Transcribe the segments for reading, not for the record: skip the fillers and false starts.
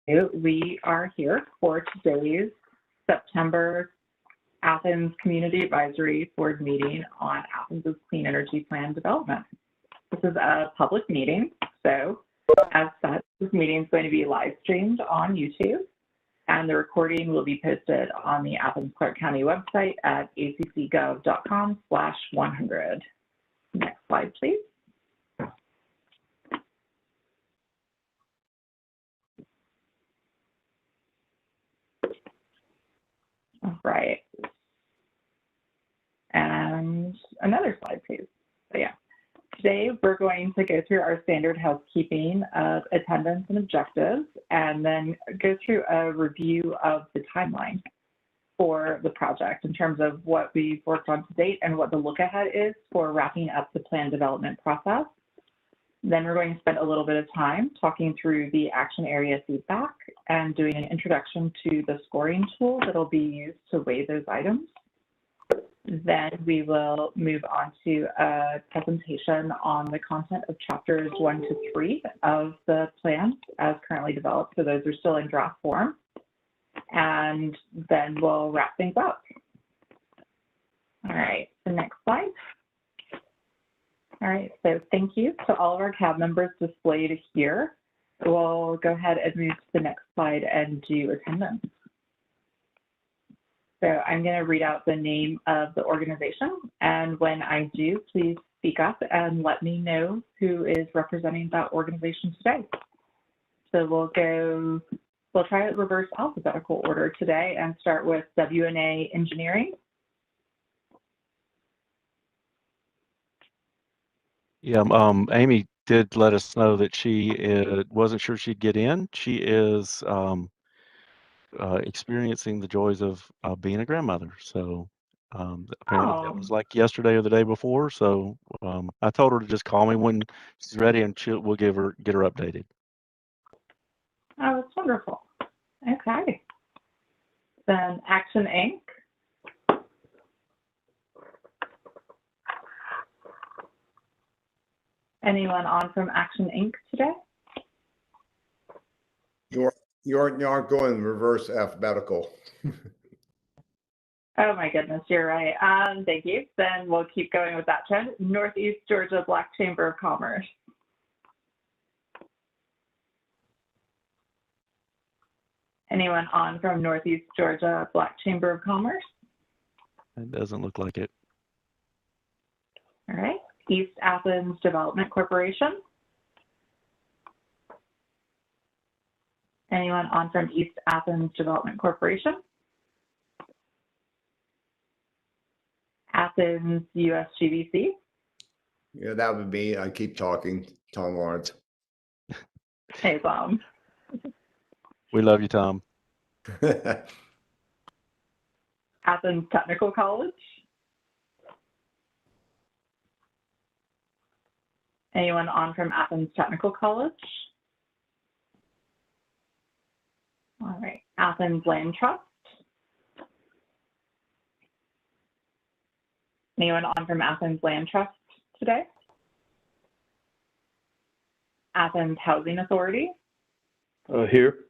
We are here for today's September Athens Community Advisory Board meeting on Athens' Clean Energy Plan development. This is a public meeting, so as such, this meeting is going to be live streamed on YouTube, and the recording will be posted on the Athens-Clarke County website at accgov.com/100. Next slide, please. All right. And another slide, please. So yeah, today we're going to go through our standard housekeeping of attendance and objectives, and then go through a review of the timeline for the project in terms of what we've worked on to date and what the look ahead is for wrapping up the plan development process. Then we're going to spend a little bit of time talking through the action area feedback and doing an introduction to the scoring tool that will be used to weigh those items. Then we will move on to a presentation on the content of chapters 1 to 3 of the plan as currently developed. So those are still in draft form. And then we'll wrap things up. All right, the next slide. All right, so thank you to all of our CAB members displayed here. We'll go ahead and move to the next slide and do attendance. So I'm going to read out the name of the organization, and when I do, please speak up and let me know who is representing that organization today. So we'll try it reverse alphabetical order today and start with WNA Engineering. Yeah, Amy did let us know that she wasn't sure she'd get in. She is experiencing the joys of being a grandmother. So apparently that was like yesterday or the day before. So I told her to just call me when she's ready, and we'll get her updated. Oh, that's wonderful. Okay. Then Action Inc. Anyone on from Action Inc. today? You aren't going reverse alphabetical. Oh my goodness, you're right. Thank you. Then we'll keep going with that trend. Northeast Georgia Black Chamber of Commerce. Anyone on from Northeast Georgia Black Chamber of Commerce? It doesn't look like it. All right. East Athens Development Corporation. Anyone on from East Athens Development Corporation? Athens USGBC. Yeah, that would be. I keep talking, Tom Lawrence. Hey, Tom. We love you, Tom. Athens Technical College. Anyone on from Athens Technical College? All right, Athens Land Trust. Anyone on from Athens Land Trust today? Athens Housing Authority. Here.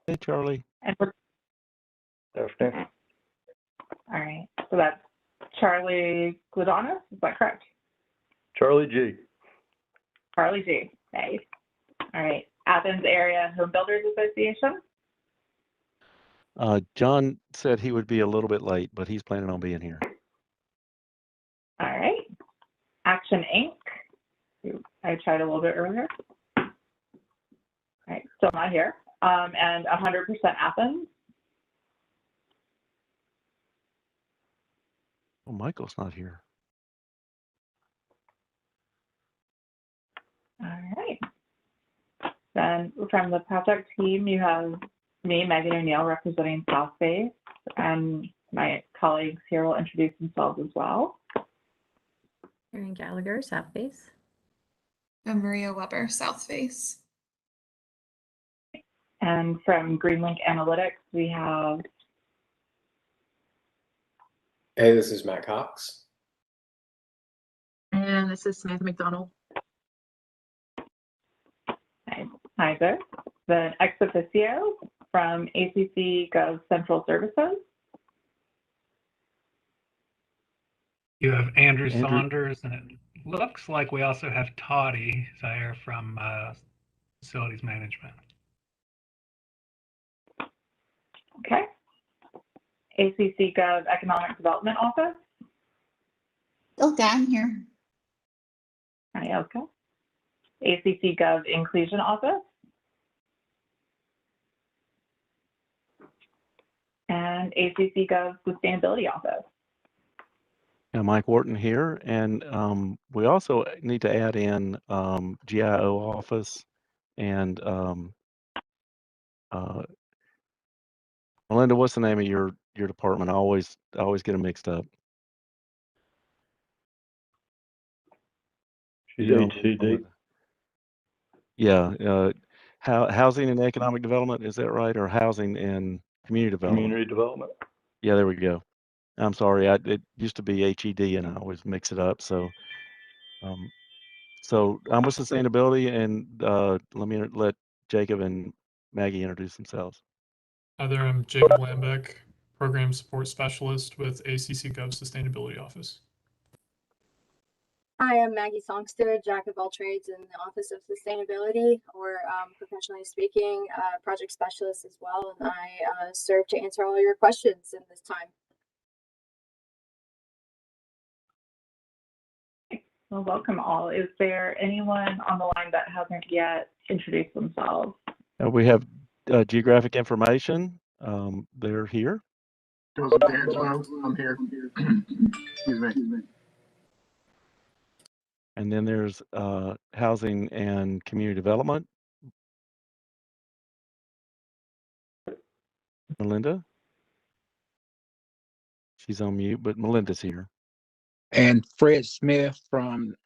Hey, Charlie. And Afternoon. all right, so that's Charlie Gladonis, is that correct? Charlie G. Charlie G. Nice. All right, Athens Area Home Builders Association. John said he would be a little bit late, but he's planning on being here. All right, Action Inc. I tried a little bit earlier. All right, still not here. And 100% Athens. Oh, Michael's not here. All right. Then from the project team, you have me, Megan O'Neill, representing South Face, and my colleagues here will introduce themselves as well. Erin Gallagher, South Face. I'm Maria Weber, South Face. And from Greenlink Analytics, we have... Hey, this is Matt Cox. And this is Samantha McDonald. Hi there. Then ex officio from ACC Gov Central Services. You have Andrew Andrew. Saunders, and it looks like we also have Toddy Zaire from Facilities Management. Okay. ACC Gov Economic Development Office. Ilka, I'm here. Hi, Elka. ACC Gov Inclusion Office. And ACC Gov Sustainability Office. Yeah, Mike Wharton here, and we also need to add in GIO office and Melinda. What's the name of your department? I always get them mixed up. She's You know, HCD. Melinda. Yeah, housing and economic development, is that right? Or housing and community development? Community development. Yeah, there we go. I'm sorry, it used to be HED, and I always mix it up. So, I'm with sustainability, and let Jacob and Maggie introduce themselves. Hi there, I'm Jacob Lambeck, Program Support Specialist with ACC Gov Sustainability Office. Hi, I'm Maggie Songster, Jack of all trades in the Office of Sustainability, or professionally speaking, project specialist as well, and I serve to answer all your questions in this time. Well, welcome all. Is there anyone on the line that hasn't yet introduced themselves? We have geographic information. They're here. Joseph D'Angelo, I'm here. Excuse me. And then there's housing and community development. Melinda. She's on mute, but Melinda's here. And Fred Smith from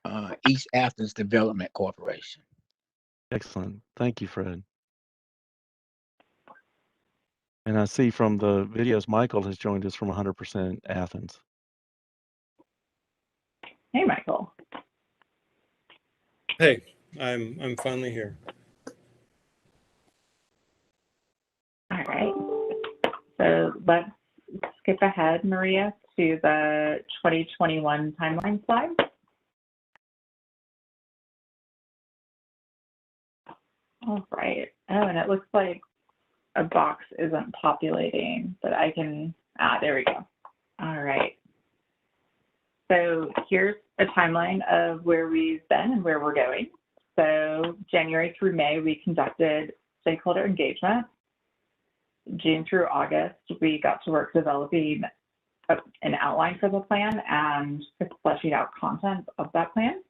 East Athens Development Corporation. Excellent. Thank you, Fred. And I see from the videos, Michael has joined us from 100% Athens. Hey, Michael. Hey, I'm finally here. All right. So let's skip ahead, Maria, to the 2021 timeline slide. All right. Oh, and it looks like a box isn't populating, but I can, there we go. All right. So here's a timeline of where we've been and where we're going. So January through May, we conducted stakeholder engagement. June through August, we got to work developing an outline for the plan and fleshing out content of that plan.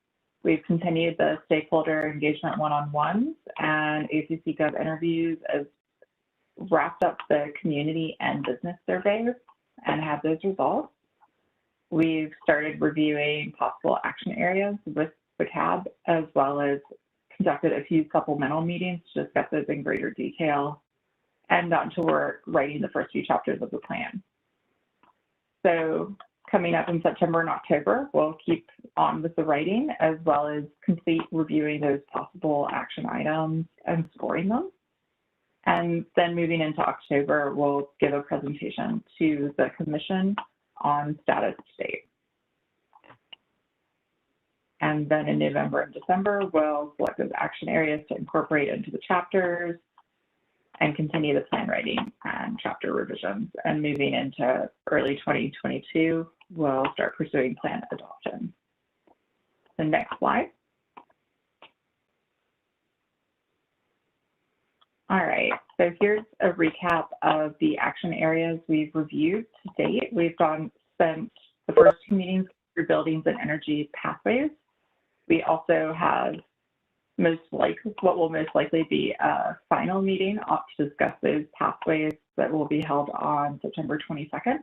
We've continued the stakeholder engagement one-on-ones and ACC Gov interviews, as wrapped up the community and business surveys and have those results. We've started reviewing possible action areas with the CAB, as well as conducted a few supplemental meetings to discuss those in greater detail, and gotten to work writing the first few chapters of the plan. So coming up in September and October, we'll keep on with the writing, as well as complete reviewing those possible action items and scoring them. And then moving into October, we'll give a presentation to the Commission on status to date. And then in November and December, we'll select those action areas to incorporate into the chapters and continue the plan writing and chapter revisions. And moving into early 2022, we'll start pursuing plan adoption. The next slide. All right, so here's a recap of the action areas we've reviewed to date. We've spent the first 2 meetings through buildings and energy pathways. We also have what will most likely be a final meeting to discuss those pathways that will be held on September 22nd.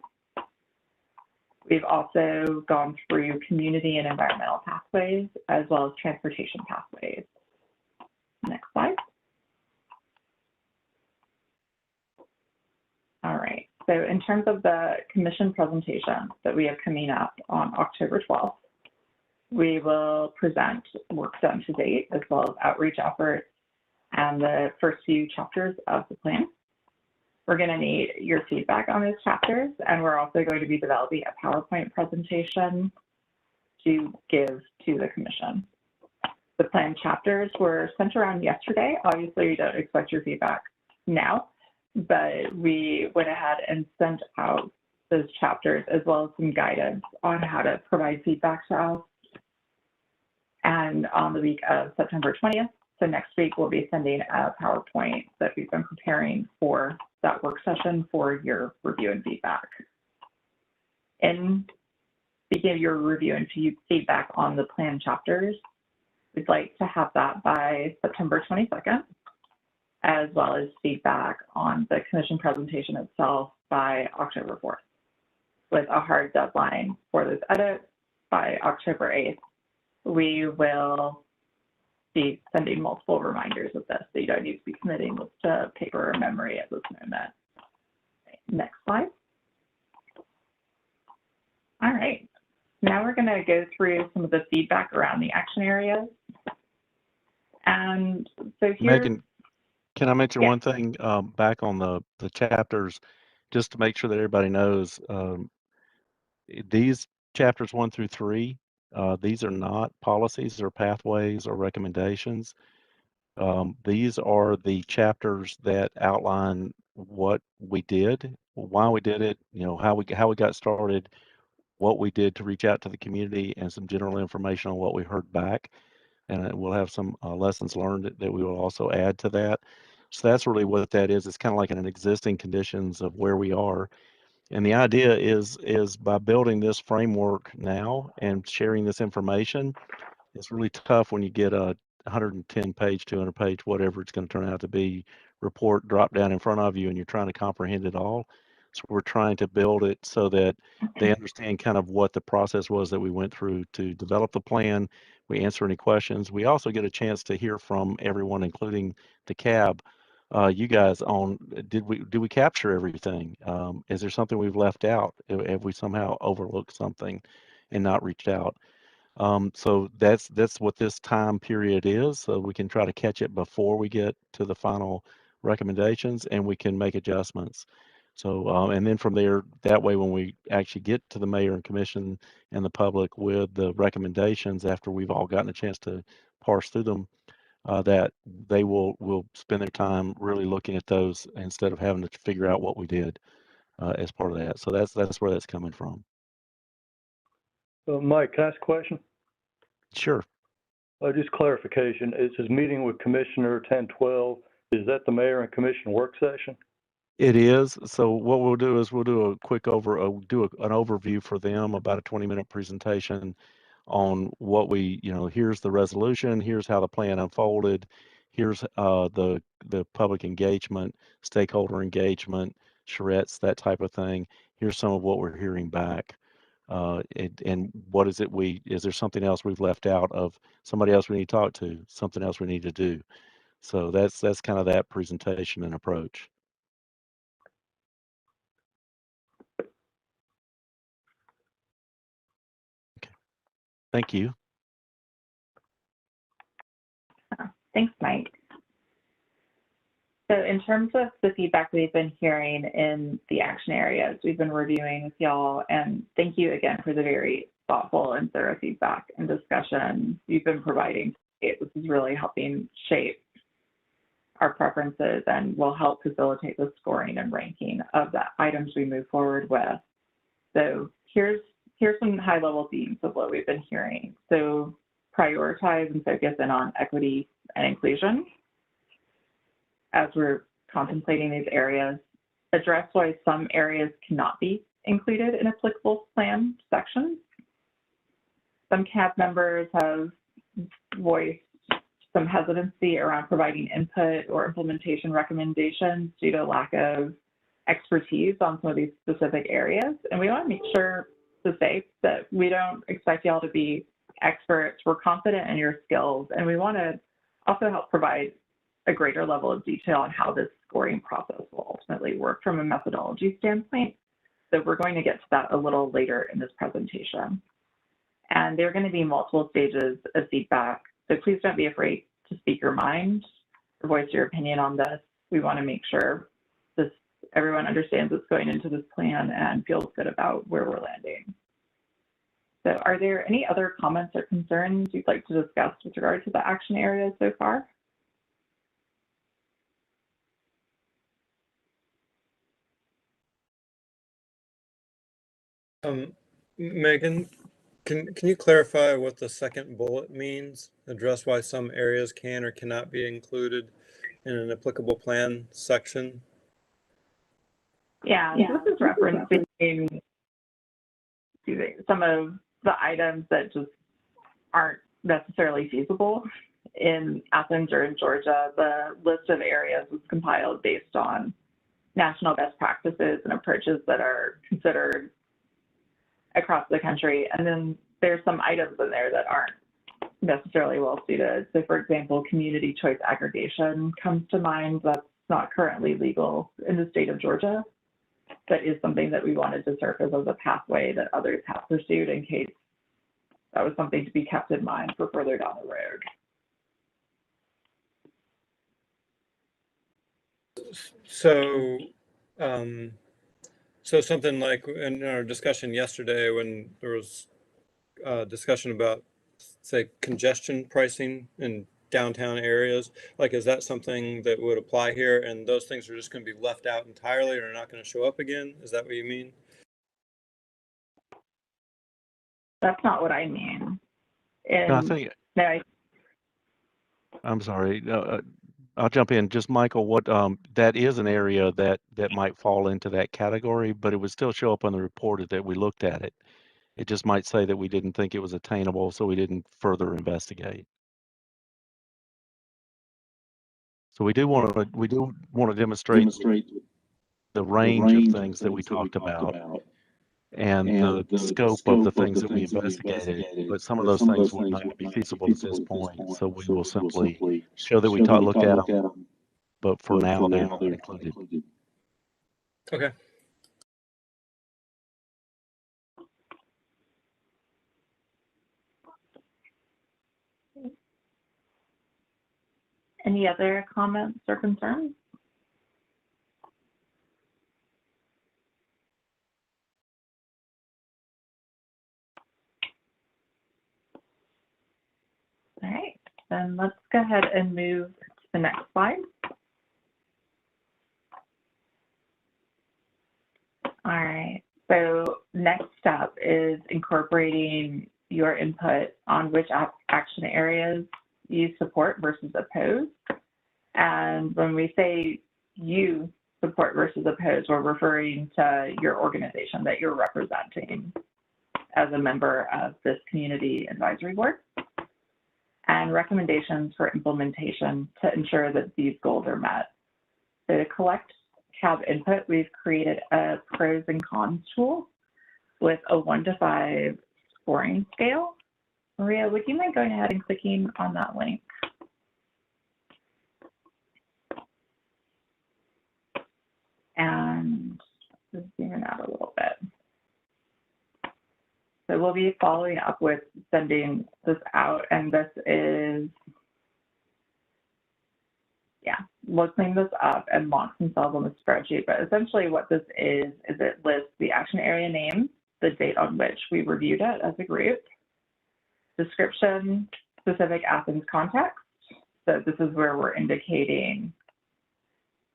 We've also gone through community and environmental pathways, as well as transportation pathways. Next slide. All right, so in terms of the Commission presentation that we have coming up on October 12th, we will present work done to date, as well as outreach efforts and the first few chapters of the plan. We're going to need your feedback on those chapters, and we're also going to be developing a PowerPoint presentation to give to the commission. The plan chapters were sent around yesterday. Obviously, we don't expect your feedback now, but we went ahead and sent out those chapters as well as some guidance on how to provide feedback to us. And on the week of September 20th, so next week, we'll be sending a PowerPoint that we've been preparing for that work session for your review and feedback. In speaking of your review and feedback on the plan chapters, we'd like to have that by September 22nd, as well as feedback on the commission presentation itself by October 4th, with a hard deadline for those edits by October 8th. We will be sending multiple reminders of this, so you don't need to be committing this to paper or memory at this moment. Next slide. All right, now we're going to go through some of the feedback around the action areas. And so here, Megan, can I mention one thing back on the chapters, just to make sure that everybody knows, these chapters 1 through 3, these are not policies or pathways or recommendations. These are the chapters that outline what we did, why we did it, you know, how we got started, what we did to reach out to the community, and some general information on what we heard back. And we'll have some lessons learned that we will also add to that. So that's really what that is. It's kind of like an existing conditions of where we are. And the idea is by building this framework now and sharing this information, it's really tough when you get a 110 page, 200 page, whatever it's going to turn out to be, report drop down in front of you and you're trying to comprehend it all. So we're trying to build it so that they understand kind of what the process was that we went through to develop the plan. We answer any questions. We also get a chance to hear from everyone, including the CAB. You guys on, did we capture everything? Is there something we've left out? Have we somehow overlooked something and not reached out? So that's what this time period is. So we can try to catch it before we get to the final recommendations, and we can make adjustments. So and then from there, that way, when we actually get to the mayor and commission and the public with the recommendations, after we've all gotten a chance to parse through them, that they will spend their time really looking at those instead of having to figure out what we did as part of that. So that's where that's coming from. Mike, can I ask a question? Sure. Just clarification. It says meeting with Commissioner 1012. Is that the mayor and commission work session? It is. So what we'll do is we'll do a quick an overview for them, about a 20-minute presentation on what we, you know, here's the resolution, here's how the plan unfolded, here's the public engagement, stakeholder engagement, charrettes, that type of thing. Here's some of what we're hearing back. And what is it is there something else we've left out of somebody else we need to talk to, something else we need to do? So that's kind of that presentation and approach. Okay. Thank you. Thanks, Mike. So in terms of the feedback we've been hearing in the action areas, we've been reviewing with y'all, and thank you again for the very thoughtful and thorough feedback and discussion you've been providing. This is really helping shape our preferences and will help facilitate the scoring and ranking of the items we move forward with. So here's some high-level themes of what we've been hearing. So prioritize and focus in on equity and inclusion as we're contemplating these areas. Address why some areas cannot be included in applicable plan sections. Some CAB members have voiced some hesitancy around providing input or implementation recommendations due to lack of expertise on some of these specific areas. And we want to make sure to say that we don't expect y'all to be experts. We're confident in your skills, and we want to also help provide a greater level of detail on how this scoring process will ultimately work from a methodology standpoint. So we're going to get to that a little later in this presentation. And there are going to be multiple stages of feedback, so please don't be afraid to speak your mind. voice your opinion on this. We want to make sure everyone understands what's going into this plan and feels good about where we're landing. So are there any other comments or concerns you'd like to discuss with regard to the action areas so far? Megan, can you clarify what the second bullet means? Address why some areas can or cannot be included in an applicable plan section? Yeah, this is referencing some of the items that just aren't necessarily feasible in Athens or in Georgia. The list of areas was compiled based on national best practices and approaches that are considered across the country. And then there's some items in there that aren't necessarily well suited. So for example, community choice aggregation comes to mind. That's not currently legal in the state of Georgia, but is something that we wanted to surface as a pathway that others have pursued in case that was something to be kept in mind for further down the road. So, so something like in our discussion yesterday when there was discussion about, say, congestion pricing in downtown areas, like, is that something that would apply here and those things are just going to be left out entirely or are not going to show up again? Is that what you mean? That's not what I mean. And No, I think, I'm sorry. I'll jump in. Just Michael, what that is an area that might fall into that category, but it would still show up on the report that we looked at it. It just might say that we didn't think it was attainable, so we didn't further investigate. So we do want to demonstrate the range of things that we talked about and the scope of the things that we investigated, but some of those things would not be feasible at this point. So we will simply show that we looked at them, but for now they're not included. Okay. Any other comments or concerns? All right, then let's go ahead and move to the next slide. All right, so next step is incorporating your input on which action areas you support versus oppose. And when we say you support versus oppose, we're referring to your organization that you're representing as a member of this community advisory board, and recommendations for implementation to ensure that these goals are met. So to collect CAB input, we've created a pros and cons tool with a 1 to 5 scoring scale. Maria, would you mind going ahead and clicking on that link? And just zooming out a little bit. So we'll be following up with sending this out, and this is, we'll clean this up and launch themselves on the spreadsheet. But essentially what this is it lists the action area name, the date on which we reviewed it as a group, description, specific Athens context. So this is where we're indicating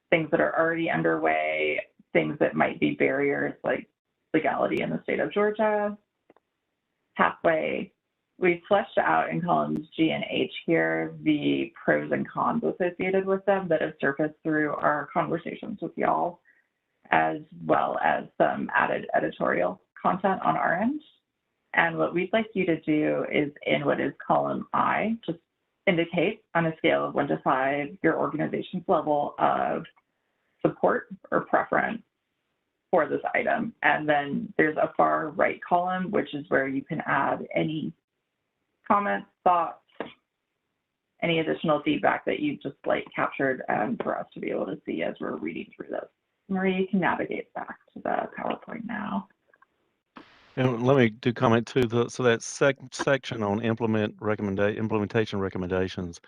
things that are already underway, things that might be barriers like legality in the state of Georgia, pathway. We fleshed out in columns G and H here the pros and cons associated with them that have surfaced through our conversations with y'all, as well as some added editorial content on our end. And what we'd like you to do is in what is column I, just indicate on a scale of 1 to 5 your organization's level of support or preference for this item. And then there's a far right column, which is where you can add any comments, thoughts, any additional feedback that you've just captured for us to be able to see as we're reading through this. Maria, you can navigate back to the PowerPoint now. And let me do comment too. So that section on implementation recommendations,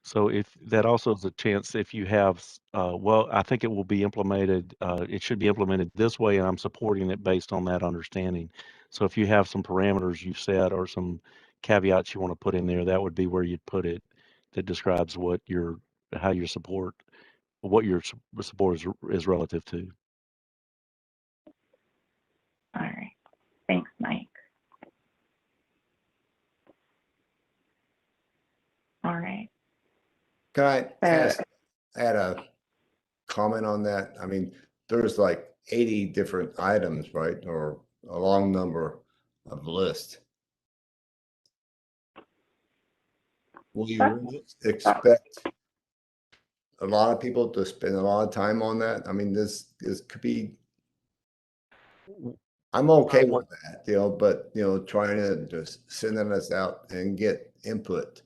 So if that also is a chance, if you have, well, I think it will be implemented, it should be implemented this way, and I'm supporting it based on that understanding. So if you have some parameters you've set or some caveats you want to put in there, that would be where you'd put it that describes what your, how your support, what your support is relative to. All right. Thanks, Mike. All right. Can I add a comment on that? I mean, there's like 80 different items, right? Or a long number of lists. Will you really expect a lot of people to spend a lot of time on that? I mean, this could be, I'm okay with that, you know, but, you know, trying to just sending us out and get input,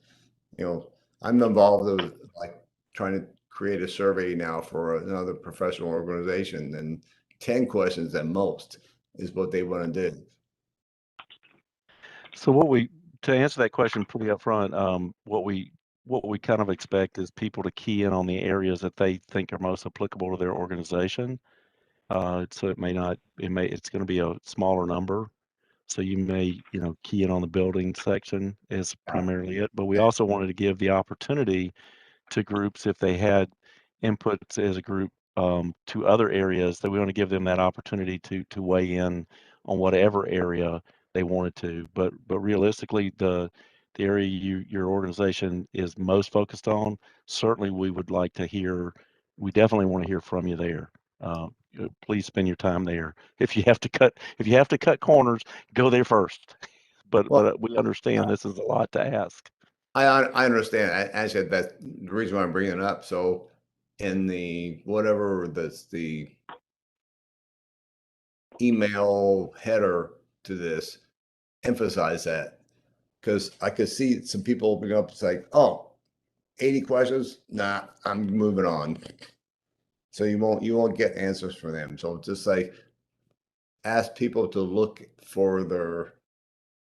you know, I'm involved with like trying to create a survey now for another professional organization, and 10 questions at most is what they want to do. So to answer that question pretty upfront, what we kind of expect is people to key in on the areas that they think are most applicable to their organization. So it's going to be a smaller number. So you may, key in on the building section is primarily it, but we also wanted to give the opportunity to groups if they had inputs as a group to other areas, that we want to give them that opportunity to weigh in on whatever area they wanted to. But realistically, the area your organization is most focused on, certainly we would like to hear. We definitely want to hear from you there. Please spend your time there. If you have to cut corners, go there first. But we understand this is a lot to ask. I understand. I said that's the reason why I'm bringing it up. So in the whatever that's the email header to this, emphasize that, because I could see some people opening up. It's like, oh, 80 questions. Nah, I'm moving on. So you won't get answers from them. So just like ask people to look for their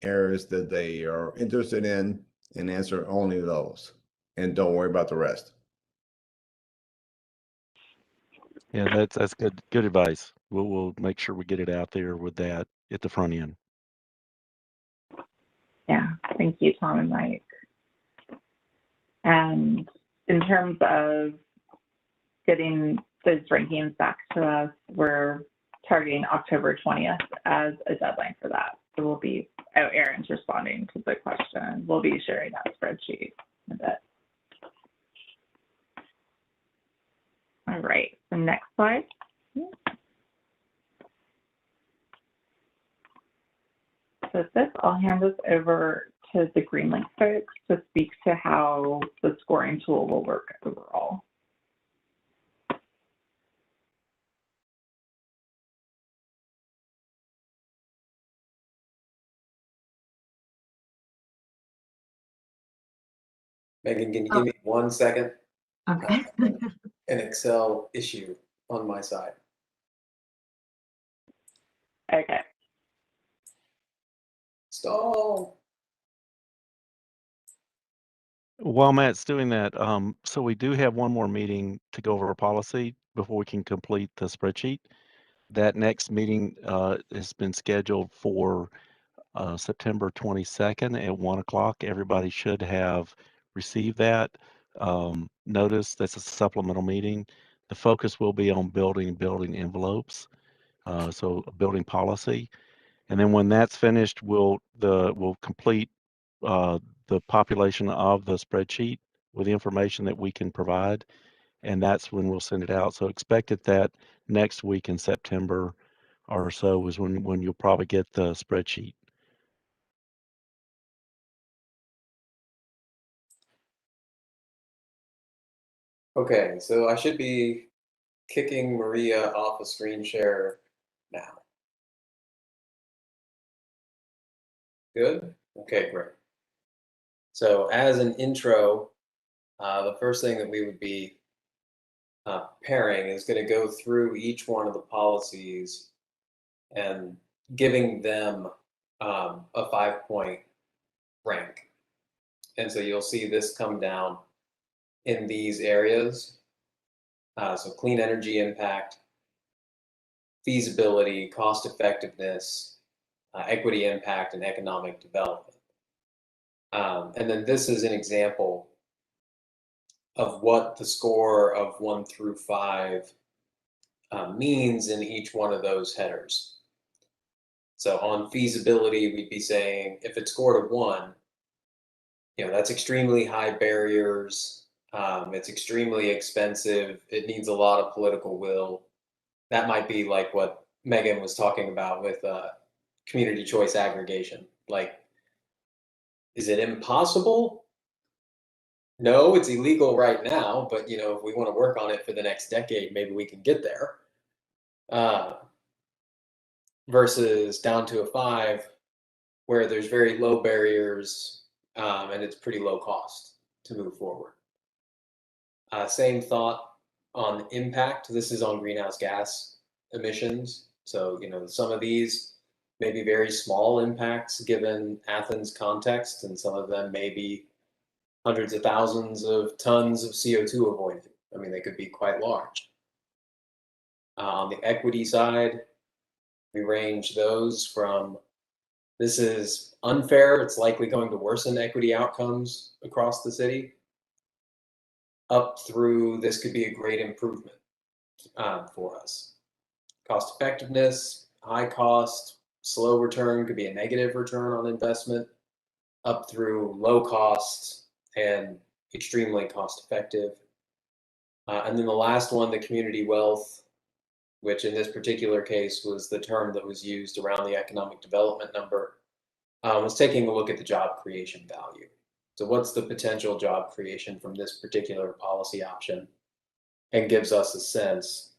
areas that they are interested in and answer only those, and don't worry about the rest. Yeah, that's good advice. We'll make sure we get it out there with that at the front end. Yeah, thank you, Tom and Mike. And in terms of getting those rankings back to us, we're targeting October 20th as a deadline for that. So we'll be, Aaron's responding to the question. We'll be sharing that spreadsheet in a bit. All right, the next slide. So with this, I'll hand this over to the GreenLink folks to speak to how the scoring tool will work overall. Megan, can you give me 1 second? Okay. An Excel issue on my side. Okay. Stall. While Matt's doing that, so we do have one more meeting to go over our policy before we can complete the spreadsheet. That next meeting has been scheduled for September 22nd at 1 o'clock. Everybody should have received that notice. That's a supplemental meeting. The focus will be on building envelopes, so a building policy. And then when that's finished, we'll complete the population of the spreadsheet with the information that we can provide, and that's when we'll send it out. So expect it that next week in September or so is when you'll probably get the spreadsheet. Okay, so I should be kicking Maria off a screen share now. Good? Okay, great. So as an intro, the first thing that we would be pairing is going to go through each one of the policies and giving them a 5-point rank. And so you'll see this come down in these areas. So clean energy impact, feasibility, cost effectiveness, equity impact, and economic development. And then this is an example of what the score of 1 through 5 means in each one of those headers. So on feasibility, we'd be saying if it scored a 1, that's extremely high barriers. It's extremely expensive. It needs a lot of political will. That might be like what Megan was talking about with community choice aggregation. Like, is it impossible? No, it's illegal right now, but if we want to work on it for the next decade, maybe we can get there. Versus down to a 5, where there's very low barriers and it's pretty low cost to move forward. Same thought on impact. This is on greenhouse gas emissions. So, some of these may be very small impacts given Athens context, and some of them may be hundreds of thousands of tons of CO2 avoided. I mean, they could be quite large. On the equity side, we range those from this is unfair, it's likely going to worsen equity outcomes across the city, up through this could be a great improvement for us. Cost effectiveness, high cost, slow return could be a negative return on investment, up through low cost and extremely cost effective. And then the last one, the community wealth, which in this particular case was the term that was used around the economic development number, was taking a look at the job creation value. So what's the potential job creation from this particular policy option, and gives us a sense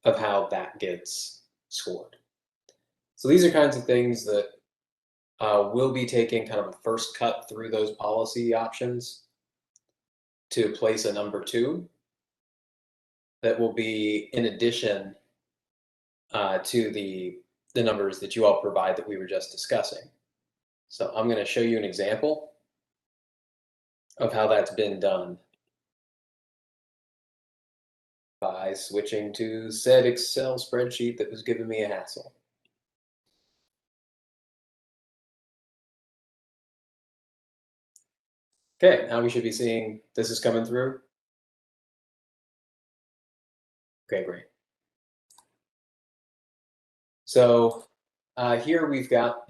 of how that gets scored. So these are kinds of things that we'll be taking kind of a first cut through those policy options to place a number 2 that will be in addition to the numbers that you all provide that we were just discussing. So I'm going to show you an example of how that's been done by switching to said Excel spreadsheet that was giving me a hassle. Okay, now we should be seeing this is coming through. Okay, great. So here we've got,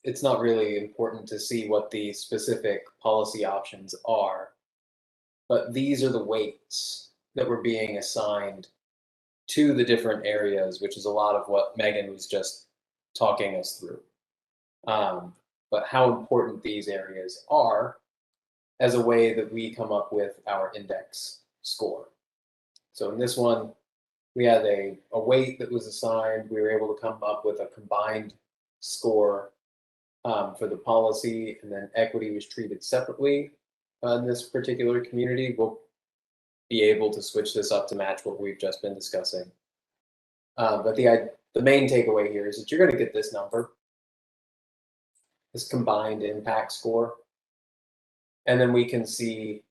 it's not really important to see what the specific policy options are, but these are the weights that were being assigned to the different areas, which is a lot of what Megan was just talking us through. But how important these areas are as a way that we come up with our index score. So in this one, we had a weight that was assigned. We were able to come up with a combined score for the policy, and then equity was treated separately in this particular community. We'll be able to switch this up to match what we've just been discussing. But the main takeaway here is that you're going to get this number, this combined impact score, and then we can see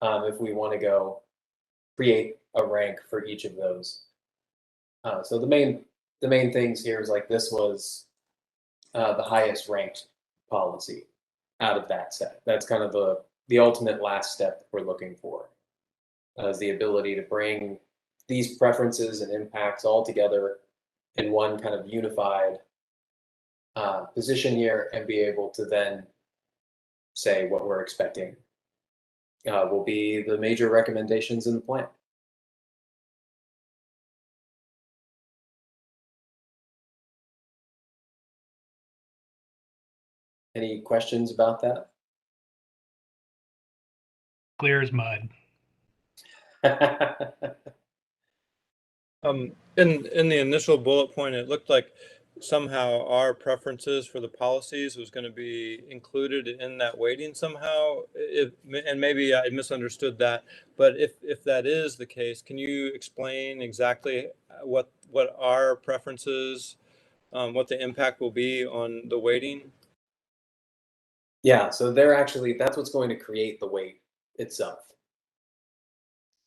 if we want to go create a rank for each of those. So the main things here is like this was the highest ranked policy out of that set. That's kind of the ultimate last step that we're looking for, is the ability to bring these preferences and impacts all together in one kind of unified position here, and be able to then say what we're expecting will be the major recommendations in the plan. Any questions about that? Clear as mud. In the initial bullet point, it looked like somehow our preferences for the policies was going to be included in that weighting somehow. And maybe I misunderstood that, but if that is the case, can you explain exactly what our preferences, what the impact will be on the weighting? Yeah, so that's what's going to create the weight itself.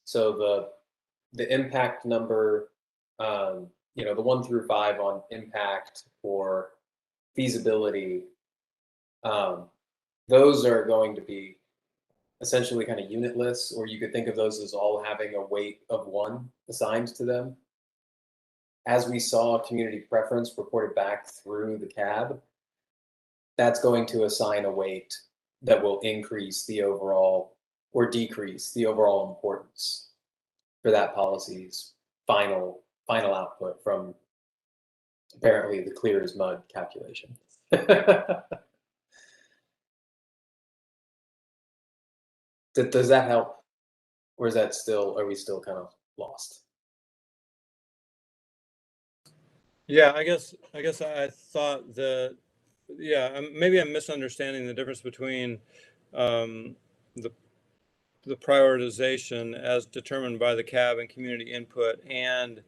So the impact number, you know, the 1 through 5 on impact or feasibility, those are going to be essentially kind of unitless, or you could think of those as all having a weight of 1 assigned to them. As we saw community preference reported back through the CAB, that's going to assign a weight that will increase the overall or decrease the overall importance for that policy's final output from apparently the clear as mud calculation. Does that help? Or is that still, are we still kind of lost? Yeah, I guess I thought that, yeah, maybe I'm misunderstanding the difference between the prioritization as determined by the CAB and community input and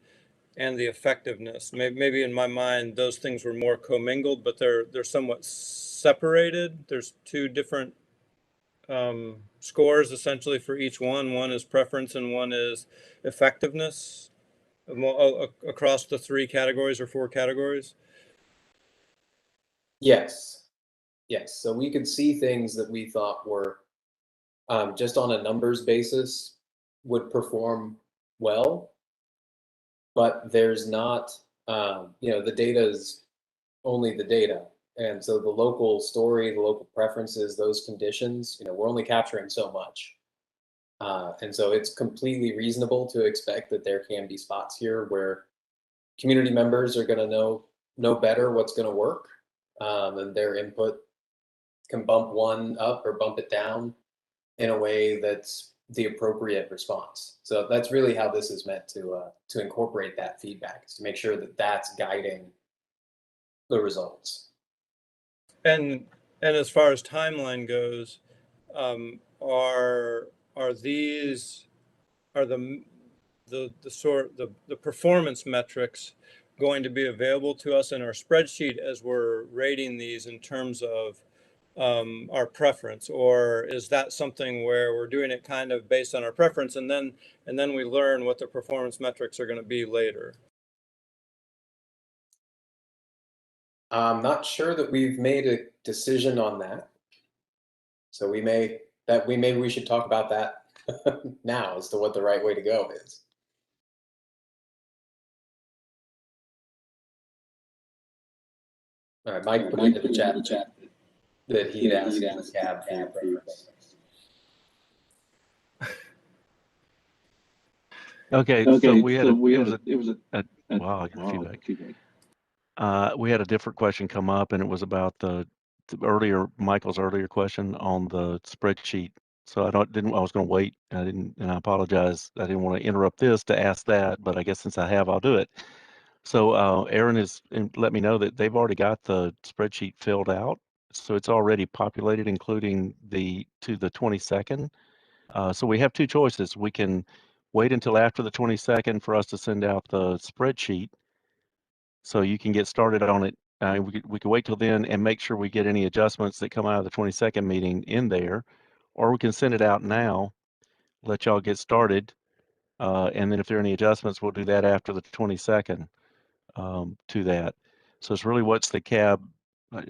the effectiveness. Maybe in my mind, those things were more commingled, but they're somewhat separated. There's 2 different scores essentially for each one. One is preference and one is effectiveness across the 3 categories or 4 categories. Yes. Yes. So we could see things that we thought were just on a numbers basis would perform well, but there's not, you know, the data is only the data. And so the local story, the local preferences, those conditions, you know, we're only capturing so much. And so it's completely reasonable to expect that there can be spots here where community members are going to know better what's going to work, and their input can bump one up or bump it down in a way that's the appropriate response. So that's really how this is meant to incorporate that feedback, is to make sure that that's guiding the results. And as far as timeline goes, are the performance metrics going to be available to us in our spreadsheet as we're rating these in terms of our preference, or is that something where we're doing it kind of based on our preference and then we learn what the performance metrics are going to be later? I'm not sure that we've made a decision on that. So maybe we should talk about that now as to what the right way to go is. All right, Mike put into the chat that he'd asked the CAB for your preference. Okay, so we had we had a different question come up, and it was about Michael's earlier question on the spreadsheet. So I was going to wait. And I apologize. I didn't want to interrupt this to ask that, but I guess since I have, I'll do it. So Aaron has let me know that they've already got the spreadsheet filled out. So it's already populated, including to the 22nd. So we have 2 choices. We can wait until after the 22nd for us to send out the spreadsheet, so you can get started on it. We could wait till then and make sure we get any adjustments that come out of the 22nd meeting in there, or we can send it out now, let y'all get started, and then if there are any adjustments, we'll do that after the 22nd to that. So it's really what's the CAB.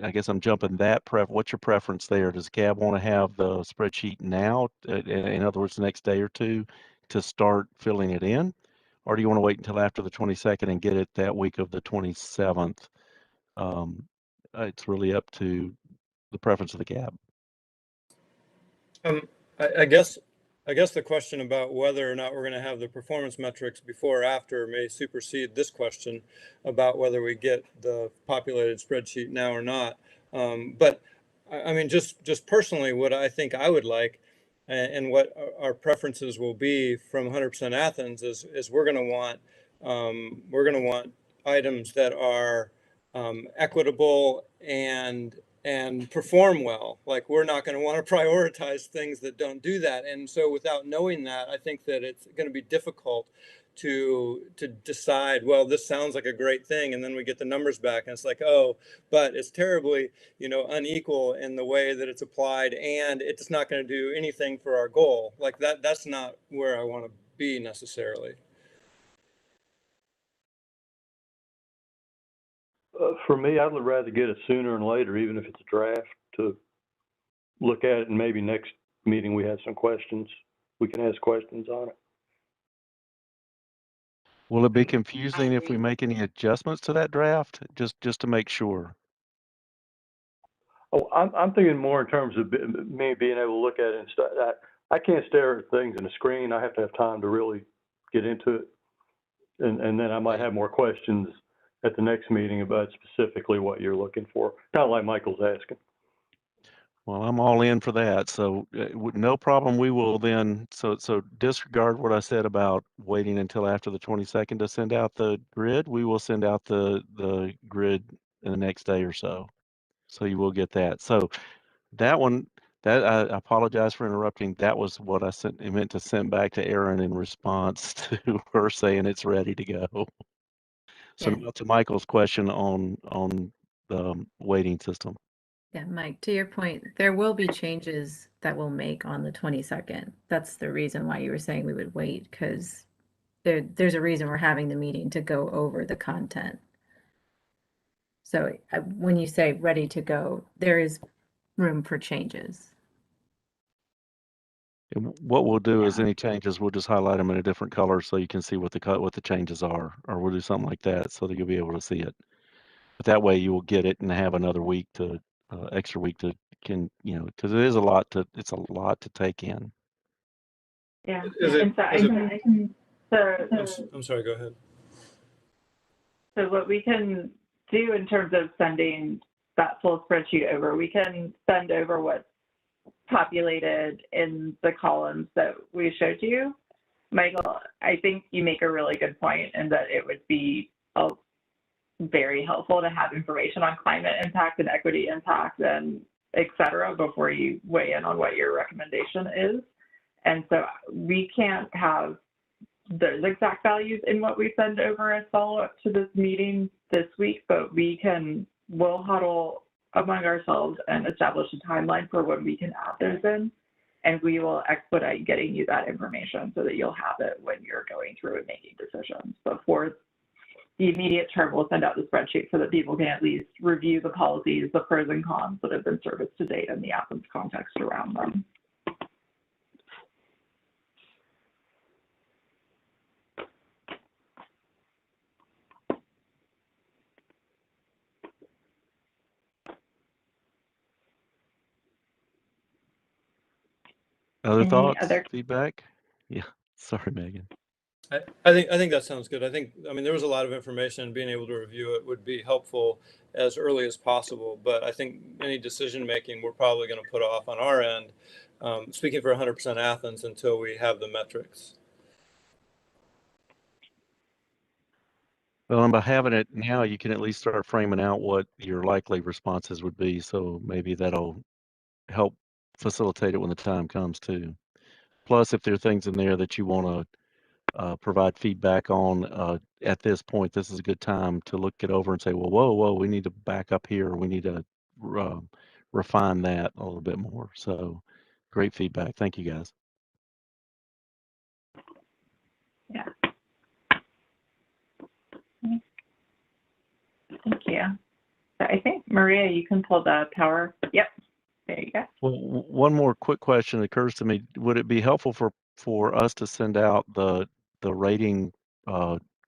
I guess I'm jumping that. What's your preference there? Does CAB want to have the spreadsheet now, in other words, the next day or 2, to start filling it in? Or do you want to wait until after the 22nd and get it that week of the 27th? It's really up to the preference of the CAB. I guess the question about whether or not we're going to have the performance metrics before or after may supersede this question about whether we get the populated spreadsheet now or not. But I mean, just personally, what I think I would like and what our preferences will be from 100% Athens is we're going to want items that are equitable and perform well. Like, we're not going to want to prioritize things that don't do that. And so without knowing that, I think that it's going to be difficult to decide, well, this sounds like a great thing, and then we get the numbers back and it's like, oh, but it's terribly, unequal in the way that it's applied, and it's not going to do anything for our goal. Like that's not where I want to be necessarily. For me, I'd rather get it sooner and later, even if it's a draft, to look at it, and maybe next meeting we have some questions. We can ask questions on it. Will it be confusing if we make any adjustments to that draft, just to make sure? Oh, I'm thinking more in terms of me being able to look at it and stuff. I can't stare at things in the screen. I have to have time to really get into it. And then I might have more questions at the next meeting about specifically what you're looking for, kind of like Michael's asking. Well, I'm all in for that. So no problem. We will then, so disregard what I said about waiting until after the 22nd to send out the grid. We will send out the grid in the next day or so. So you will get that. So that one, that I apologize for interrupting. That was what I meant to send back to Erin in response to her saying it's ready to go. So now to Michael's question on the waiting system. Yeah, Mike, to your point, there will be changes that we'll make on the 22nd. That's the reason why you were saying we would wait, because there's a reason we're having the meeting to go over the content. So when you say ready to go, there is room for changes. And what we'll do is any changes, we'll just highlight them in a different color so you can see what the changes are, or we'll do something like that so that you'll be able to see it. But that way you will get it and have another week to extra week to because it's a lot to take in. Yeah. I'm sorry, go ahead. So what we can do in terms of sending that full spreadsheet over, we can send over what's populated in the columns that we showed you. Michael, I think you make a really good point in that it would be very helpful to have information on climate impact and equity impact and et cetera before you weigh in on what your recommendation is. And so we can't have those exact values in what we send over as follow-up to this meeting this week, but we'll huddle among ourselves and establish a timeline for when we can add those in, and we will expedite getting you that information so that you'll have it when you're going through and making decisions. But for the immediate term, we'll send out the spreadsheet so that people can at least review the policies, the pros and cons that have been serviced to date, and the Athens context around them. Other thoughts, feedback? Yeah, sorry, Megan. I think that sounds good. I mean, there was a lot of information. Being able to review it would be helpful as early as possible. But I think any decision making we're probably going to put off on our end, speaking for 100% Athens, until we have the metrics. Well, and by having it now, you can at least start framing out what your likely responses would be. So maybe that'll help facilitate it when the time comes too. Plus, if there are things in there that you want to provide feedback on at this point, this is a good time to look it over and say, well, whoa, we need to back up here. We need to refine that a little bit more. So great feedback. Thank you, guys. Yeah. Thank you. So I think, Maria, you can pull the power. Yep. There you go. Well, one more quick question occurs to me. Would it be helpful for us to send out the rating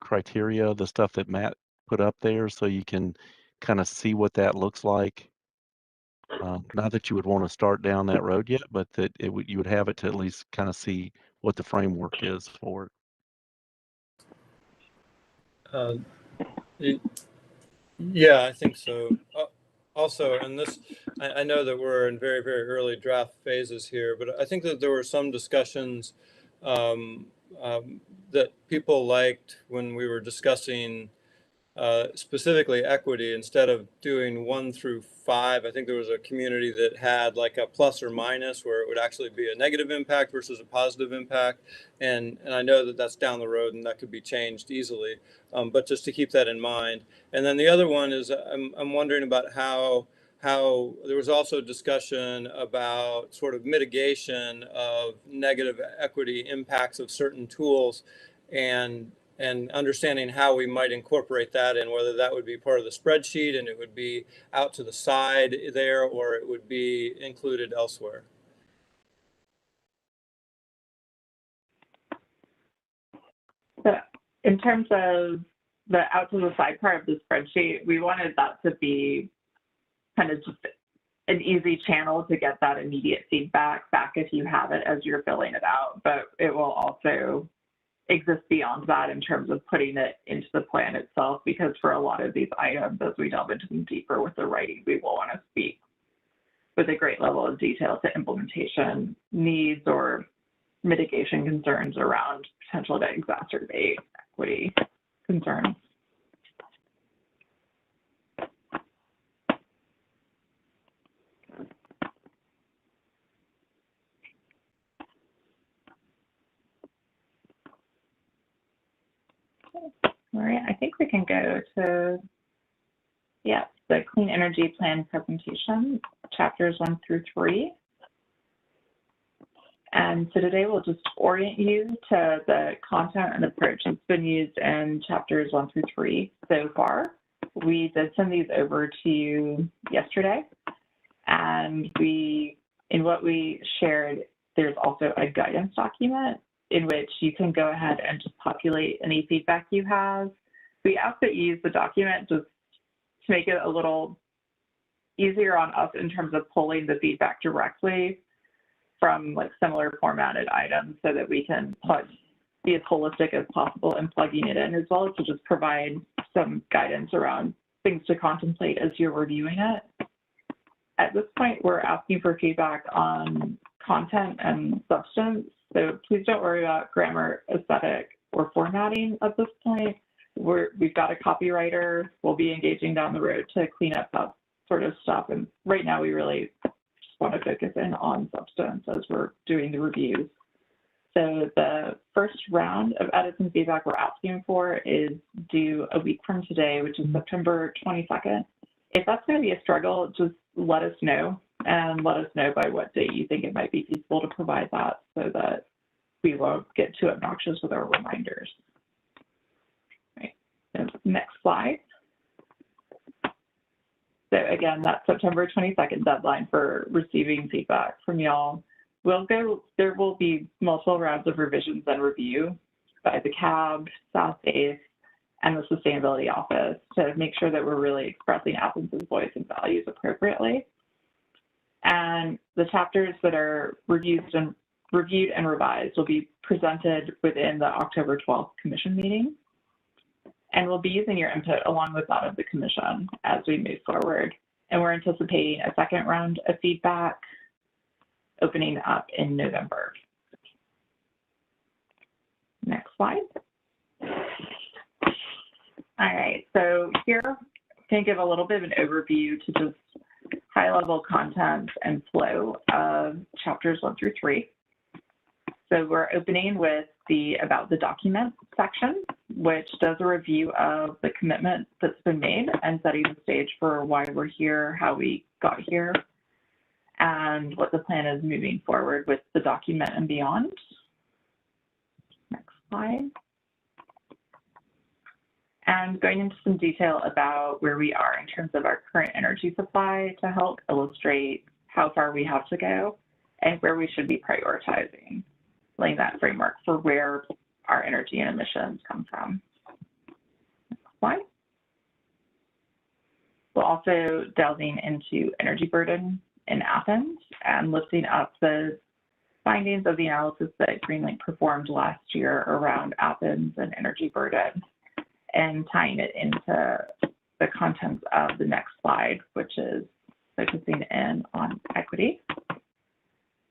criteria, the stuff that Matt put up there, so you can kind of see what that looks like? Not that you would want to start down that road yet, but that you would have it to at least kind of see what the framework is for it. Yeah, I think so. Also, and this, I know that we're in very, very early draft phases here, but I think that there were some discussions that people liked when we were discussing specifically equity. Instead of doing 1 through 5, I think there was a community that had like a plus or minus, where it would actually be a negative impact versus a positive impact. And I know that that's down the road and that could be changed easily, but just to keep that in mind. And then the other one is I'm wondering about how how there was also discussion about sort of mitigation of negative equity impacts of certain tools, and understanding how we might incorporate that in, whether that would be part of the spreadsheet and it would be out to the side there, or it would be included elsewhere. So in terms of the out to the side part of the spreadsheet, we wanted that to be kind of just an easy channel to get that immediate feedback back if you have it as you're filling it out, but it will also exist beyond that in terms of putting it into the plan itself, because for a lot of these items, as we delve into them deeper with the writing, we will want to speak with a great level of detail to implementation needs or mitigation concerns around potential to exacerbate equity concerns. All right, I think we can go to, yeah, the Clean Energy Plan presentation, chapters 1 through 3. And so today we'll just orient you to the content and approach that's been used in chapters 1 through 3 so far. We did send these over to you yesterday, and in what we shared, there's also a guidance document in which you can go ahead and just populate any feedback you have. We ask that you use the document just to make it a little easier on us in terms of pulling the feedback directly from like similar formatted items, so that we can be as holistic as possible in plugging it in, as well as to just provide some guidance around things to contemplate as you're reviewing it. At this point, we're asking for feedback on content and substance. So please don't worry about grammar, aesthetic, or formatting at this point. We've got a copywriter. We'll be engaging down the road to clean up that sort of stuff. And right now, we really just want to focus in on substance as we're doing the reviews. So the first round of edits and feedback we're asking for is due a week from today, which is September 22nd. If that's going to be a struggle, just let us know, and let us know by what date you think it might be feasible to provide that, so that we won't get too obnoxious with our reminders. Right. So next slide. So again, that September 22nd deadline for receiving feedback from y'all. There will be multiple rounds of revisions and review by the CAB, South Base, and the Sustainability Office to make sure that we're really expressing Athens' voice and values appropriately. And the chapters that are reviewed and revised will be presented within the October 12th commission meeting. And we'll be using your input along with that of the commission as we move forward. And we're anticipating a second round of feedback opening up in November. Next slide. All right, so here I'm going to give a little bit of an overview to just high-level content and flow of chapters 1 through 3. So we're opening with the About the Document section, which does a review of the commitment that's been made and setting the stage for why we're here, how we got here, and what the plan is moving forward with the document and beyond. Next slide. And going into some detail about where we are in terms of our current energy supply to help illustrate how far we have to go and where we should be prioritizing, laying that framework for where our energy and emissions come from. Next slide. We're also delving into energy burden in Athens and lifting up the findings of the analysis that GreenLink performed last year around Athens and energy burden, and tying it into the contents of the next slide, which is focusing in on equity.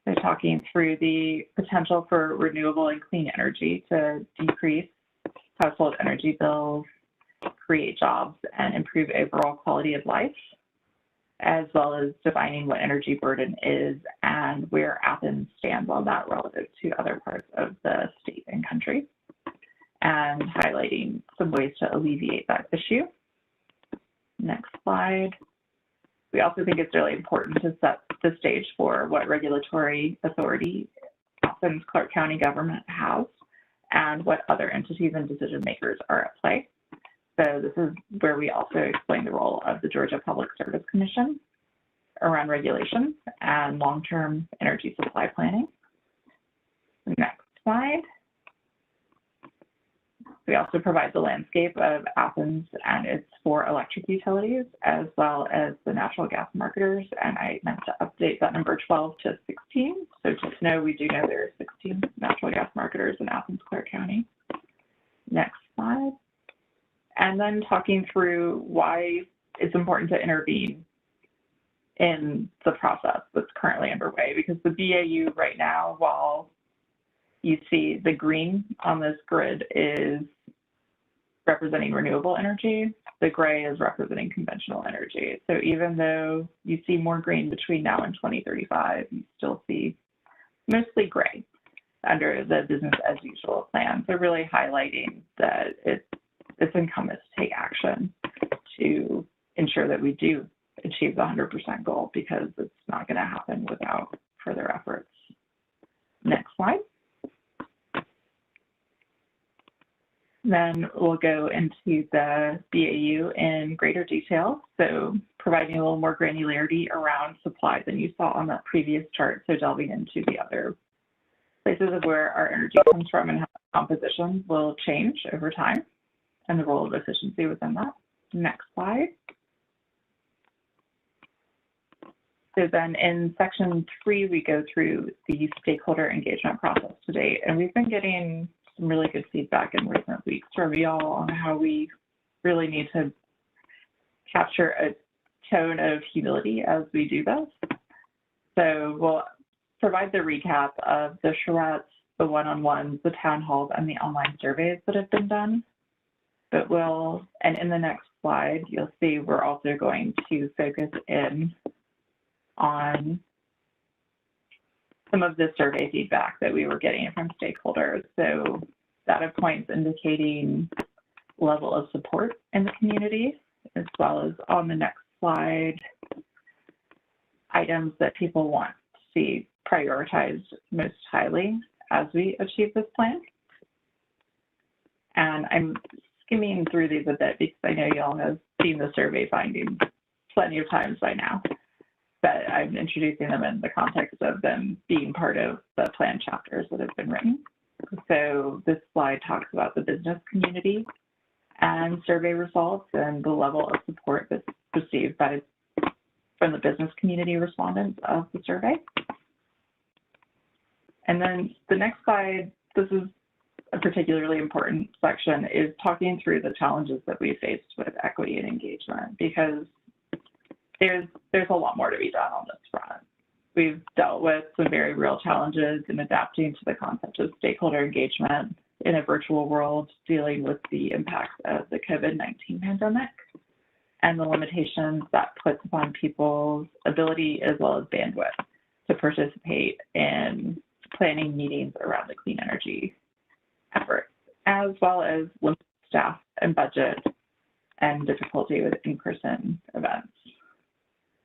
So talking through the potential for renewable and clean energy to decrease household energy bills, create jobs, and improve overall quality of life, as well as defining what energy burden is and where Athens stands on that relative to other parts of the state and country, and highlighting some ways to alleviate that issue. Next slide. We also think it's really important to set the stage for what regulatory authority Athens-Clarke County government has and what other entities and decision makers are at play. So this is where we also explain the role of the Georgia Public Service Commission around regulations and long-term energy supply planning. Next slide. We also provide the landscape of Athens and its 4 electric utilities, as well as the natural gas marketers. And I meant to update that number 12 to 16. So just know we do know there are 16 natural gas marketers in Athens-Clarke County. Next slide. And then talking through why it's important to intervene in the process that's currently underway, because the BAU right now, while you see the green on this grid is representing renewable energy, the gray is representing conventional energy. So even though you see more green between now and 2035, you still see mostly gray under the business as usual plan. So really highlighting that it's incumbent to take action to ensure that we do achieve the 100% goal, because it's not going to happen without further efforts. Next slide. Then we'll go into the BAU in greater detail. So providing a little more granularity around supply than you saw on that previous chart. So delving into the other places of where our energy comes from and how composition will change over time and the role of efficiency within that. Next slide. So then in section 3, we go through the stakeholder engagement process to date. And we've been getting some really good feedback in recent weeks from y'all on how we really need to capture a tone of humility as we do this. So we'll provide the recap of the charrettes, the one-on-ones, the town halls, and the online surveys that have been done. But and in the next slide, you'll see we're also going to focus in on some of the survey feedback that we were getting from stakeholders. So data points indicating level of support in the community, as well as on the next slide, items that people want to see prioritized most highly as we achieve this plan. And I'm skimming through these a bit because I know y'all have seen the survey findings plenty of times by now, but I'm introducing them in the context of them being part of the plan chapters that have been written. So this slide talks about the business community and survey results and the level of support that's received from the business community respondents of the survey. And then the next slide, this is a particularly important section, is talking through the challenges that we faced with equity and engagement, because there's a lot more to be done on this front. We've dealt with some very real challenges in adapting to the concept of stakeholder engagement in a virtual world, dealing with the impacts of the COVID-19 pandemic and the limitations that puts upon people's ability as well as bandwidth to participate in planning meetings around the clean energy efforts, as well as limited staff and budget and difficulty with in-person events.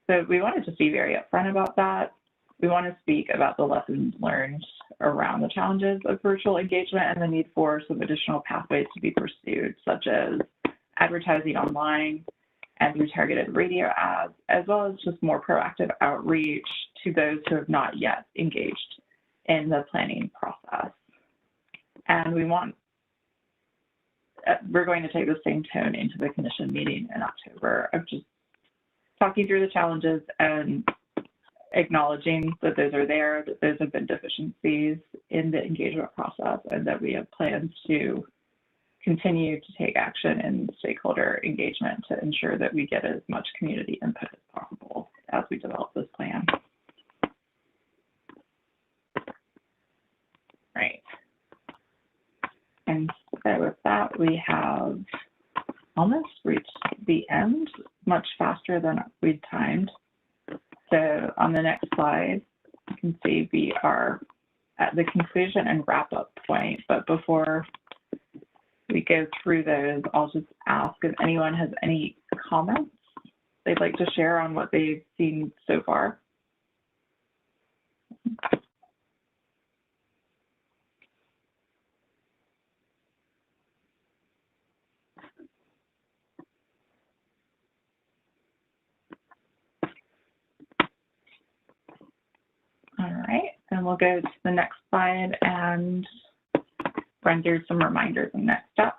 So we wanted to be very upfront about that. We want to speak about the lessons learned around the challenges of virtual engagement and the need for some additional pathways to be pursued, such as advertising online and through targeted radio ads, as well as just more proactive outreach to those who have not yet engaged in the planning process. And we're going to take the same tone into the commission meeting in October of just talking through the challenges and acknowledging that those are there, that those have been deficiencies in the engagement process, and that we have plans to continue to take action in stakeholder engagement to ensure that we get as much community input as possible as we develop this plan. Right. And so with that, we have almost reached the end, much faster than we'd timed. So on the next slide, you can see we are at the conclusion and wrap-up point. But before we go through those, I'll just ask if anyone has any comments they'd like to share on what they've seen so far. All right, and we'll go to the next slide and run through some reminders and next steps.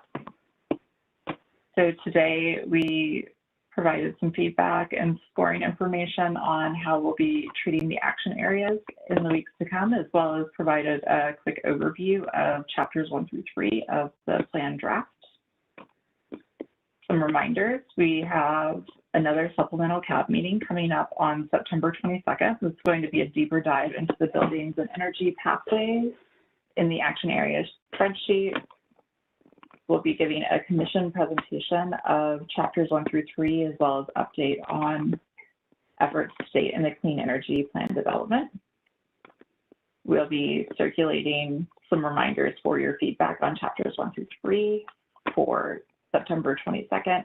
So today we provided some feedback and scoring information on how we'll be treating the action areas in the weeks to come, as well as provided a quick overview of chapters 1 through 3 of the plan draft. Some reminders, we have another supplemental CAB meeting coming up on September 22nd. It's going to be a deeper dive into the buildings and energy pathways in the action areas spreadsheet. We'll be giving a commission presentation of chapters 1 through 3, as well as update on efforts to date in the clean energy plan development. We'll be circulating some reminders for your feedback on chapters 1 through 3 for September 22nd.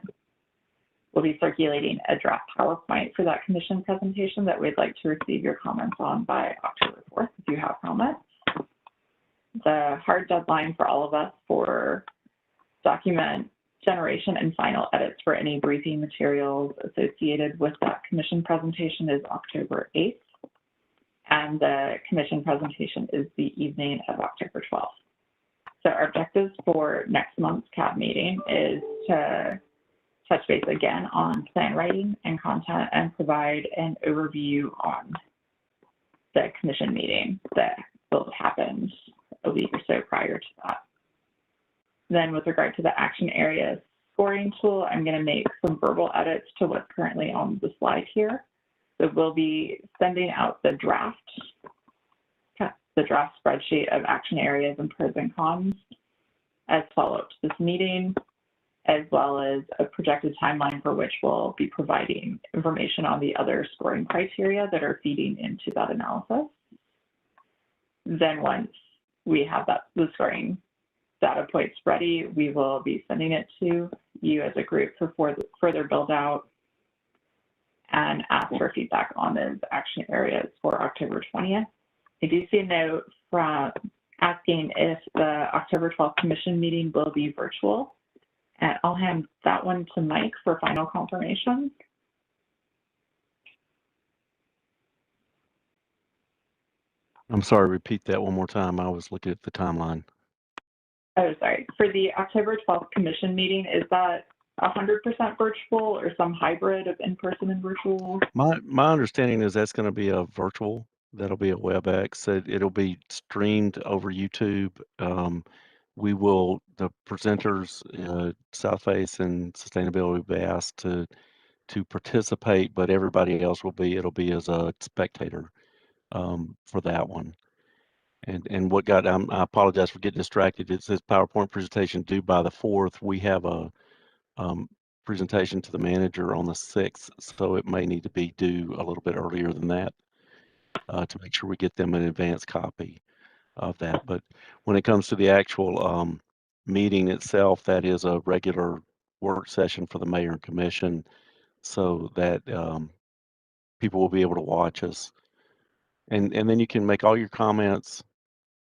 We'll be circulating a draft PowerPoint for that commission presentation that we'd like to receive your comments on by October 4th if you have comments. The hard deadline for all of us for document generation and final edits for any briefing materials associated with that commission presentation is October 8th. And the commission presentation is the evening of October 12th. So our objectives for next month's CAB meeting is to touch base again on plan writing and content and provide an overview on the commission meeting that will have happened a week or so prior to that. Then with regard to the action area scoring tool, I'm going to make some verbal edits to what's currently on the slide here. So we'll be sending out the draft spreadsheet of action areas and pros and cons as follow-up to this meeting, as well as a projected timeline for which we'll be providing information on the other scoring criteria that are feeding into that analysis. Then once we have the scoring data points ready, we will be sending it to you as a group for further build out and ask for feedback on those action areas for October 20th. I do see a note from asking if the October 12th commission meeting will be virtual. And I'll hand that one to Mike for final confirmation. I'm sorry, repeat that one more time. I was looking at the timeline. Oh, sorry. For the October 12th commission meeting, is that 100% virtual or some hybrid of in-person and virtual? My understanding is that's going to be a virtual. That'll be a WebEx. It'll be streamed over YouTube. The presenters, Southface and Sustainability will be asked to participate, but everybody else it'll be as a spectator for that one. And what got, I apologize for getting distracted. It says PowerPoint presentation due by the 4th. We have a presentation to the manager on the 6th, so it may need to be due a little bit earlier than that to make sure we get them an advance copy of that. But when it comes to the actual meeting itself, that is a regular work session for the mayor and commission, so that people will be able to watch us. And then you can make all your comments,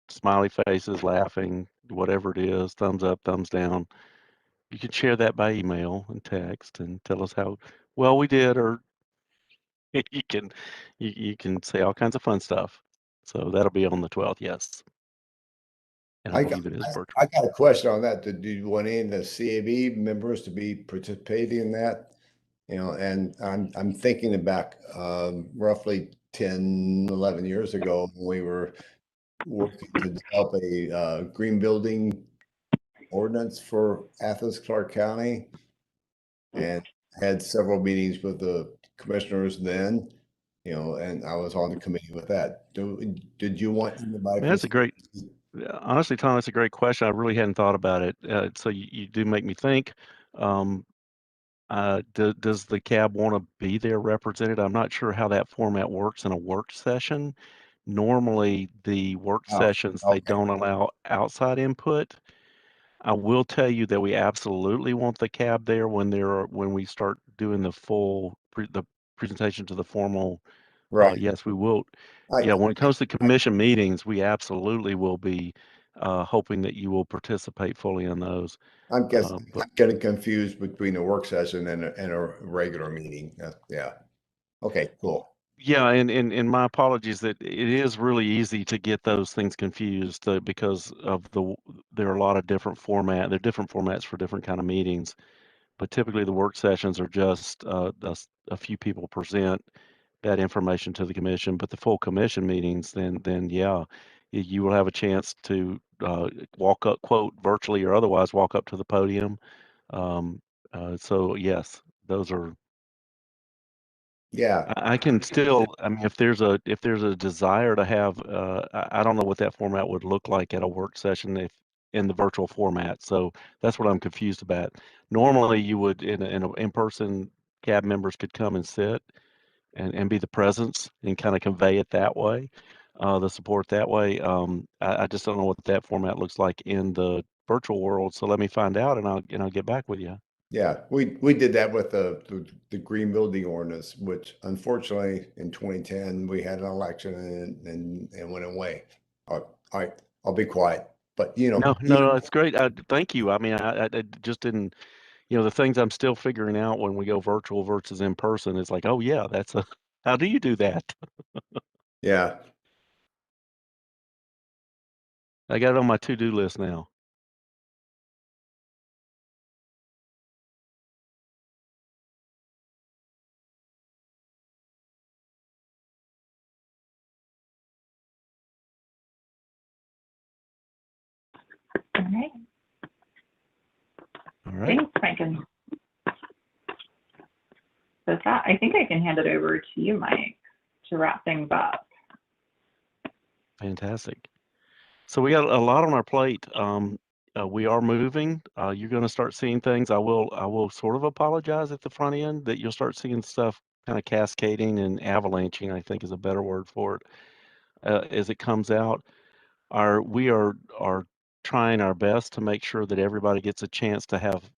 smiley faces, laughing, whatever it is, thumbs up, thumbs down. You can share that by email and text and tell us how well we did, or you can say all kinds of fun stuff. So that'll be on the 12th, yes. And I believe it is virtual. I got a question on that. Do you want any of the CAB members to be participating in that? You know, and I'm thinking back roughly 10, 11 years ago when we were working to develop a green building ordinance for Athens-Clarke County, and had several meetings with the commissioners then, you know, and I was on the committee with that. Did you want anybody? That's a great, honestly, Tom, that's a great question. I really hadn't thought about it. So you do make me think. Does the CAB want to be there represented? I'm not sure how that format works in a work session. Normally, the work sessions, they don't allow outside input. I will tell you that we absolutely want the CAB there when we start doing the full the presentation to the formal, Right. yes, we will. I, Yeah, when it comes to commission meetings, we absolutely will be hoping that you will participate fully in those. I'm But getting confused between a work session and a regular meeting. Yeah. Okay, cool. yeah, and my apologies that it is really easy to get those things confused because of there are a lot of different there are different formats for different kind of meetings. But typically the work sessions are just a few people present that information to the commission. But the full commission meetings, then yeah, you will have a chance to walk up, quote, virtually or otherwise, walk up to the podium. So yes, those are. Yeah. I can still, I mean, if there's a desire to have, I don't know what that format would look like at a work session if in the virtual format. So that's what I'm confused about. Normally, you would in a in-person, cab members could come and sit and be the presence and kind of convey it that way, the support that way. I just don't know what that format looks like in the virtual world. So let me find out, and I'll get back with you. Yeah, we did that with the green building ordinance, which unfortunately in 2010 we had an election and went away. All right, I'll be quiet. But No, it's great. Thank you. I mean, I just didn't, the things I'm still figuring out when we go virtual versus in person. It's like, oh yeah, how do you do that? Yeah. I got it on my to-do list now. All right. All right. Thanks, Mike. With that, I think I can hand it over to you, Mike, to wrap things up. Fantastic. So we got a lot on our plate. We are moving. You're going to start seeing things. I will sort of apologize at the front end that you'll start seeing stuff kind of cascading and avalanching, I think is a better word for it, as it comes out. We are trying our best to make sure that everybody gets a chance to have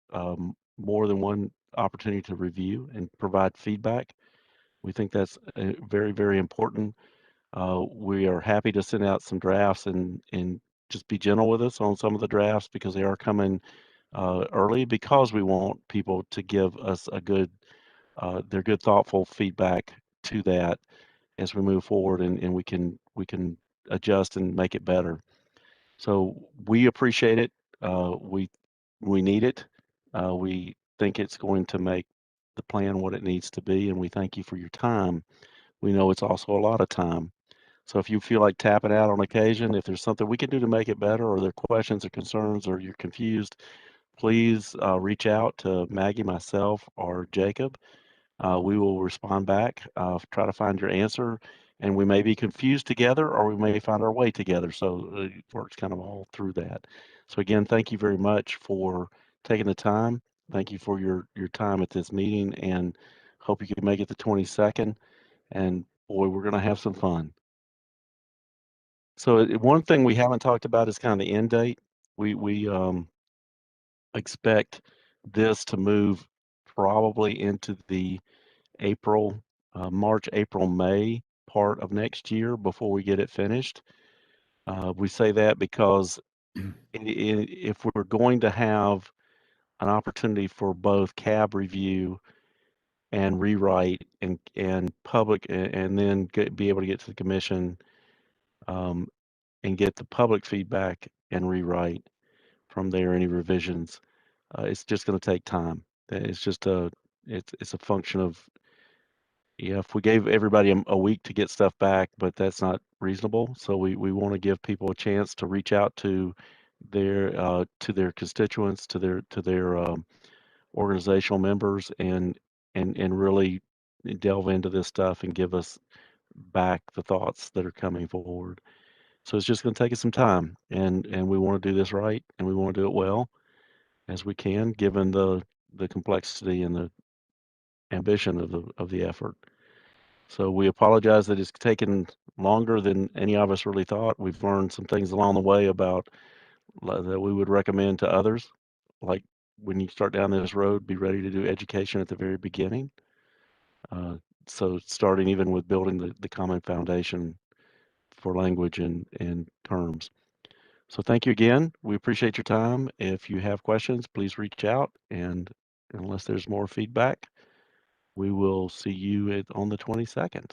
more than one opportunity to review and provide feedback. We think that's very, very important. We are happy to send out some drafts and just be gentle with us on some of the drafts because they are coming early because we want people to give us their good, thoughtful feedback to that as we move forward and we can adjust and make it better. So we appreciate it. We need it. We think it's going to make the plan what it needs to be, and we thank you for your time. We know it's also a lot of time. So if you feel like tapping out on occasion, if there's something we can do to make it better, or there are questions or concerns, or you're confused, please reach out to Maggie, myself, or Jacob. We will respond back, try to find your answer, and we may be confused together, or we may find our way together. So it works kind of all through that. So again, thank you very much for taking the time. Thank you for your time at this meeting, and hope you can make it the 22nd. And boy, we're going to have some fun. So one thing we haven't talked about is kind of the end date. We expect this to move probably into the March, April, May part of next year before we get it finished. We say that because if we're going to have an opportunity for both cab review and rewrite and public and then be able to get to the commission and get the public feedback and rewrite from there any revisions, it's just going to take time. It's just it's a function of, yeah, if we gave everybody a week to get stuff back, but that's not reasonable. So we want to give people a chance to reach out to their constituents, to their organizational members, and really delve into this stuff and give us back the thoughts that are coming forward. So it's just going to take us some time, and we want to do this right, and we want to do it well as we can, given the complexity and the ambition of the effort. So we apologize that it's taken longer than any of us really thought. We've learned some things along the way about that we would recommend to others, like when you start down this road, be ready to do education at the very beginning. So starting even with building the common foundation for language and terms. So thank you again. We appreciate your time. If you have questions, please reach out. And unless there's more feedback, we will see you on the 22nd.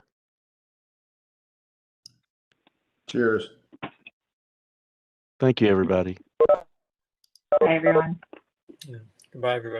Cheers. Thank you, everybody. Bye, everyone. Yeah. Goodbye, everybody.